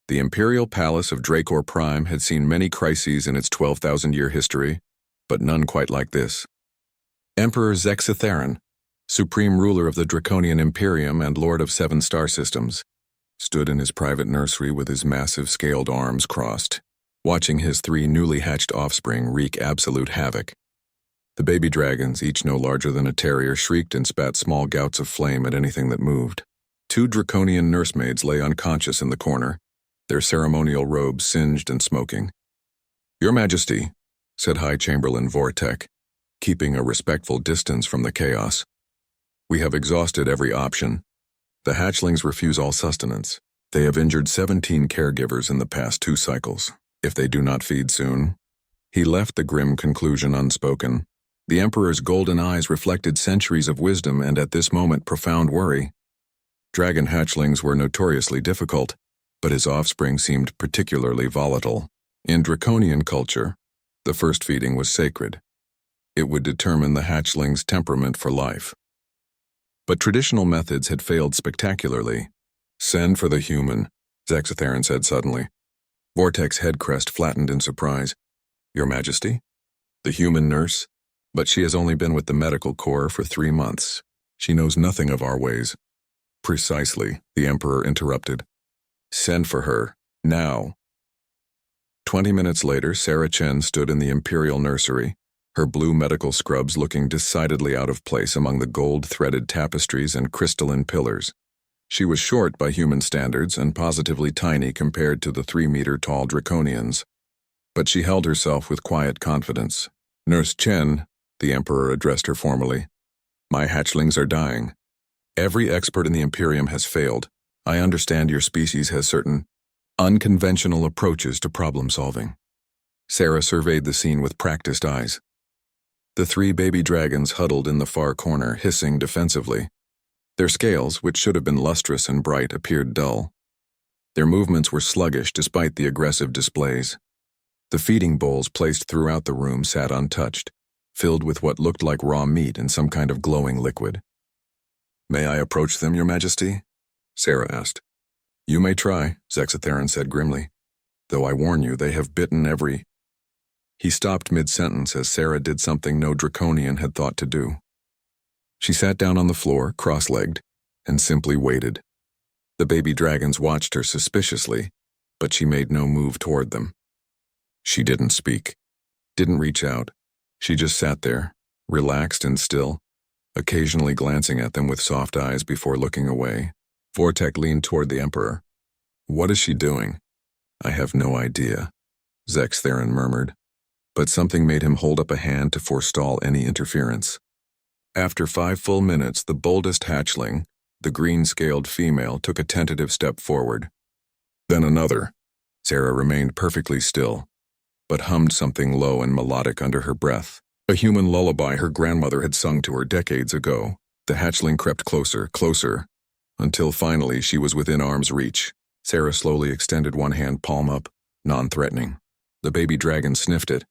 The imperial palace of Dracor Prime had seen many crises in its 12,000-year history, but none quite like this. Emperor Zexatheron, supreme ruler of the Draconian Imperium and lord of 7 star systems, stood in his private nursery with his massive scaled arms crossed, watching his 3 newly hatched offspring wreak absolute havoc. The baby dragons, each no larger than a terrier, shrieked and spat small gouts of flame at anything that moved. 2 draconian nursemaids lay unconscious in the corner, their ceremonial robes singed and smoking. "Your Majesty," said High Chamberlain Vortek, keeping a respectful distance from the chaos. "We have exhausted every option. The hatchlings refuse all sustenance. They have injured 17 caregivers in the past 2 cycles. If they do not feed soon..." He left the grim conclusion unspoken. The Emperor's golden eyes reflected centuries of wisdom and at this moment profound worry. Dragon hatchlings were notoriously difficult, but his offspring seemed particularly volatile. In Draconian culture, the first feeding was sacred. It would determine the hatchling's temperament for life. But traditional methods had failed spectacularly. "Send for the human," Zexatheron said suddenly. Vortek's head crest flattened in surprise. "Your Majesty? The human nurse? But she has only been with the medical corps for 3 months. She knows nothing of our ways." "Precisely," the Emperor interrupted. "Send for her, now." 20 minutes later, Sarah Chen stood in the imperial nursery, her blue medical scrubs looking decidedly out of place among the gold-threaded tapestries and crystalline pillars. She was short by human standards and positively tiny compared to the 3-meter-tall draconians. But she held herself with quiet confidence. "Nurse Chen," the Emperor addressed her formally, "my hatchlings are dying. Every expert in the Imperium has failed. I understand your species has certain unconventional approaches to problem-solving." Sarah surveyed the scene with practiced eyes. The 3 baby dragons huddled in the far corner, hissing defensively. Their scales, which should have been lustrous and bright, appeared dull. Their movements were sluggish despite the aggressive displays. The feeding bowls placed throughout the room sat untouched, filled with what looked like raw meat and some kind of glowing liquid. "May I approach them, Your Majesty?" Sarah asked. "You may try," Zexatheron said grimly. "Though I warn you, they have bitten every..." He stopped mid-sentence as Sarah did something no draconian had thought to do. She sat down on the floor, cross-legged, and simply waited. The baby dragons watched her suspiciously, but she made no move toward them. She didn't speak, didn't reach out. She just sat there, relaxed and still, occasionally glancing at them with soft eyes before looking away. Vortek leaned toward the Emperor. "What is she doing?" "I have no idea," Zexatheron murmured, but something made him hold up a hand to forestall any interference. After 5 full minutes, the boldest hatchling, the green-scaled female, took a tentative step forward. Then another. Sarah remained perfectly still, but hummed something low and melodic under her breath, a human lullaby her grandmother had sung to her decades ago. The hatchling crept closer, closer, until finally she was within arm's reach. Sarah slowly extended one hand palm up, non-threatening. The baby dragon sniffed it.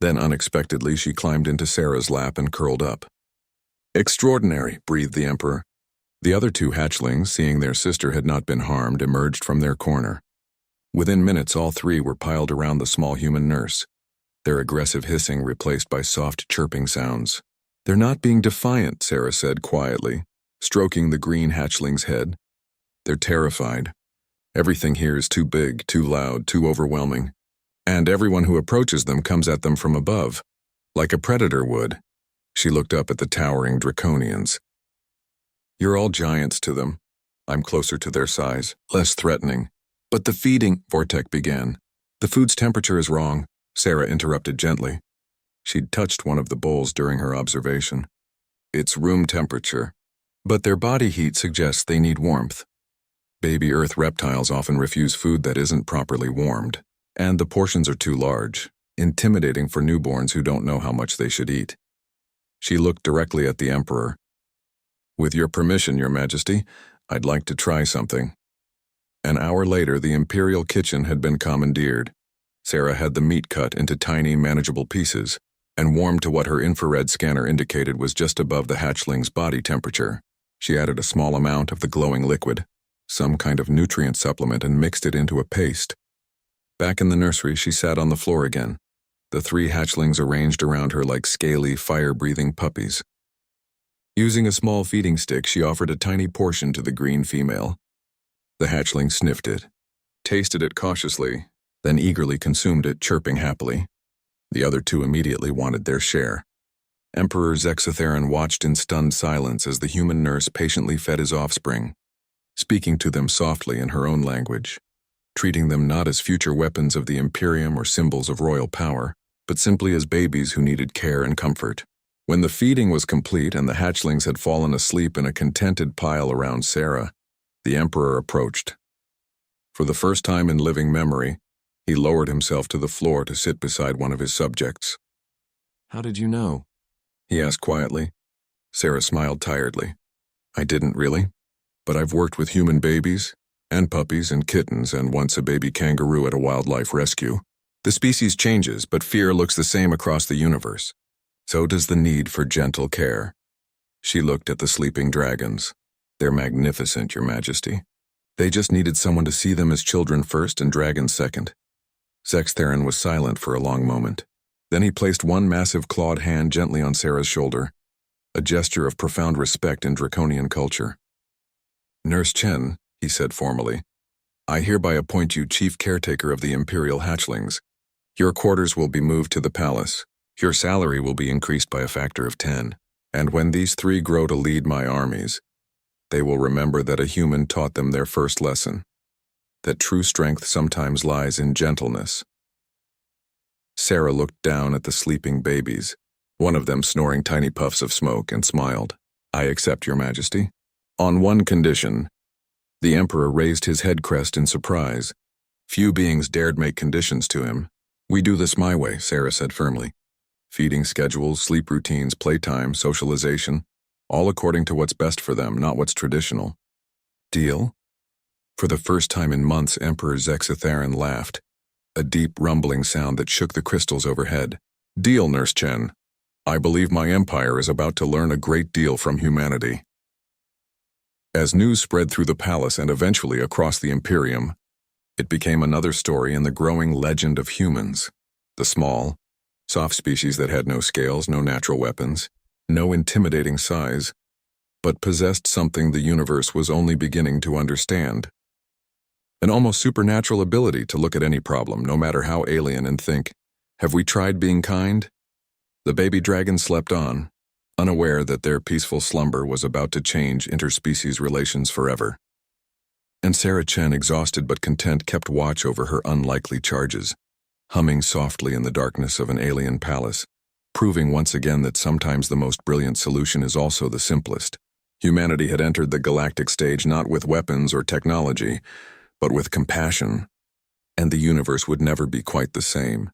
Then unexpectedly she climbed into Sarah's lap and curled up. "Extraordinary," breathed the Emperor. The other 2 hatchlings, seeing their sister had not been harmed, emerged from their corner. Within minutes, all 3 were piled around the small human nurse, their aggressive hissing replaced by soft chirping sounds. "They're not being defiant," Sarah said quietly, stroking the green hatchling's head. "They're terrified. Everything here is too big, too loud, too overwhelming. And everyone who approaches them comes at them from above, like a predator would." She looked up at the towering draconians. "You're all giants to them. I'm closer to their size, less threatening. But the feeding," Vortek began. "The food's temperature is wrong," Sarah interrupted gently. She'd touched one of the bowls during her observation. "It's room temperature. But their body heat suggests they need warmth. Baby Earth reptiles often refuse food that isn't properly warmed, and the portions are too large, intimidating for newborns who don't know how much they should eat." She looked directly at the Emperor. "With your permission, Your Majesty, I'd like to try something." An hour later, the Imperial kitchen had been commandeered. Sarah had the meat cut into tiny, manageable pieces, and warmed to what her infrared scanner indicated was just above the hatchling's body temperature. She added a small amount of the glowing liquid. some kind of nutrient supplement, and mixed it into a paste. Back in the nursery, she sat on the floor again, the 3 hatchlings arranged around her like scaly, fire-breathing puppies. Using a small feeding stick, she offered a tiny portion to the green female. The hatchling sniffed it, tasted it cautiously, then eagerly consumed it, chirping happily. The other 2 immediately wanted their share. Emperor Zexatheron watched in stunned silence as the human nurse patiently fed his offspring, speaking to them softly in her own language, treating them not as future weapons of the Imperium or symbols of royal power, but simply as babies who needed care and comfort. When the feeding was complete and the hatchlings had fallen asleep in a contented pile around Sarah, the Emperor approached. For the first time in living memory, he lowered himself to the floor to sit beside one of his subjects. "How did you know?" he asked quietly. Sarah smiled tiredly. "I didn't really, but I've worked with human babies, and puppies and kittens, and once a baby kangaroo at a wildlife rescue. The species changes, but fear looks the same across the universe. So does the need for gentle care." She looked at the sleeping dragons. "They're magnificent, Your Majesty. They just needed someone to see them as children first and dragons second." Zexatheron was silent for a long moment. Then he placed one massive clawed hand gently on Sarah's shoulder, a gesture of profound respect in draconian culture. "Nurse Chen," he said formally, "I hereby appoint you chief caretaker of the Imperial hatchlings. Your quarters will be moved to the palace. Your salary will be increased by a factor of 10. And when these 3 grow to lead my armies, they will remember that a human taught them their first lesson, that true strength sometimes lies in gentleness." Sarah looked down at the sleeping babies, one of them snoring tiny puffs of smoke, and smiled. "I accept, Your Majesty. On one condition." The Emperor raised his head crest in surprise. Few beings dared make conditions to him. "We do this my way," Sarah said firmly. "Feeding schedules, sleep routines, playtime, socialization, all according to what's best for them, not what's traditional." "Deal?" For the first time in months, Emperor Zexatheron laughed, a deep rumbling sound that shook the crystals overhead. "Deal, Nurse Chen. I believe my empire is about to learn a great deal from humanity." As news spread through the palace and eventually across the Imperium, it became another story in the growing legend of humans. The small, soft species that had no scales, no natural weapons, no intimidating size, but possessed something the universe was only beginning to understand. An almost supernatural ability to look at any problem, no matter how alien, and think, "Have we tried being kind?" The baby dragons slept on, unaware that their peaceful slumber was about to change interspecies relations forever. And Sarah Chen, exhausted but content, kept watch over her unlikely charges, humming softly in the darkness of an alien palace, proving once again that sometimes the most brilliant solution is also the simplest. Humanity had entered the galactic stage not with weapons or technology, but with compassion, and the universe would never be quite the same.